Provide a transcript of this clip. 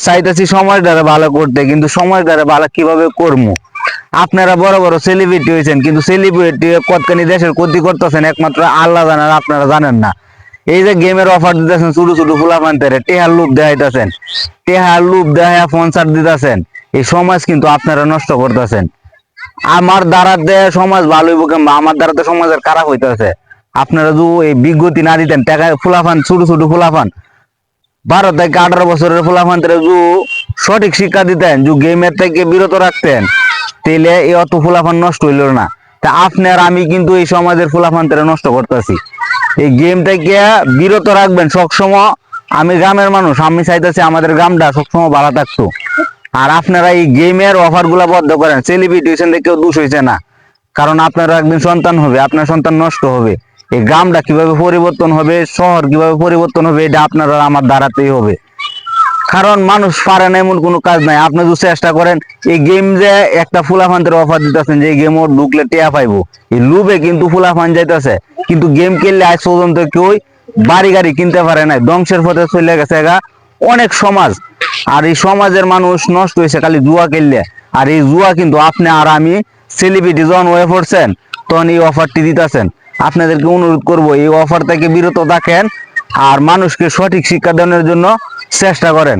চাইতেছি সময়টারে ভালো করতে, কিন্তু সময়টারে ভালো কিভাবে করবো? আপনারা বড় বড় সেলিব্রিটি হয়েছেন, কিন্তু সেলিব্রিটি কতখানি দেশের ক্ষতি করতেছেন একমাত্র আল্লাহ জানেন, আপনারা জানেন না। এই যে গেমের অফার দিতেছেন ছোট ছোট ফুলাফান্তেরে, টেহার লুপ দেখাইতেছেন, টেহার লুপ দেখাইয়া স্পন্সর দিতেছেন, এই সমাজ কিন্তু আপনারা নষ্ট করতেছেন। আমার দ্বারাতে সমাজ ভালো হইব কিংবা আমার দ্বারাতে সমাজের খারাপ হইতেছে। আপনারা যদি এই বিজ্ঞতি না দিতেন, টাকা ফুলাফান ছোট ছোট ফুলাফান 12 থেকে 18 বছরের ফুলাফানদের সঠিক শিক্ষা দিতেন, যে গেমের থেকে বিরত রাখতেন, তাহলে এই অত ফুলাফান নষ্ট হইল না। তা আপনি আর আমি কিন্তু এই সমাজের ফুলাফানদের নষ্ট করতেছি। এই গেম থেকে বিরত রাখবেন সবসময়। আমি গ্রামের মানুষ, আমি চাইতেছি আমাদের গ্রামটা সবসময় ভালো থাকতো। আর আপনারা এই গেমের অফার গুলা বন্ধ করেন। সেলিব্রিটি কেউ দোষ হয়েছে না, কারণ আপনারা একদিন সন্তান হবে, আপনার সন্তান নষ্ট হবে। এই গ্রামটা কিভাবে পরিবর্তন হবে, শহর কিভাবে পরিবর্তন হবে, এটা আপনারা আমার দ্বারাতেই হবে। কারণ মানুষ পারে না এমন কোনো কাজ নাই। আপনি যদি চেষ্টা করেন, এই গেম যে একটা ফুলাফানদের অফার দিতেছেন যে গেম ঢুকলে টেয়া পাইবো, এই লুবে কিন্তু ফুলাফান যাইতেছে, কিন্তু গেম খেললে আজ পর্যন্ত কেউ বাড়ি গাড়ি কিনতে পারে নাই, ধ্বংসের পথে চলে গেছে গা অনেক সমাজ। আর এই সমাজের মানুষ নষ্ট হয়েছে খালি জুয়া খেললে। আর এই জুয়া কিন্তু আপনি আর আমি সেলিব্রিটি যখন হয়ে পড়ছেন, তখন এই অফারটি দিতেছেন। আপনাদেরকে অনুরোধ করব, এই অফার থেকে বিরত থাকেন আর মানুষকে সঠিক শিক্ষা দানের জন্য চেষ্টা করেন।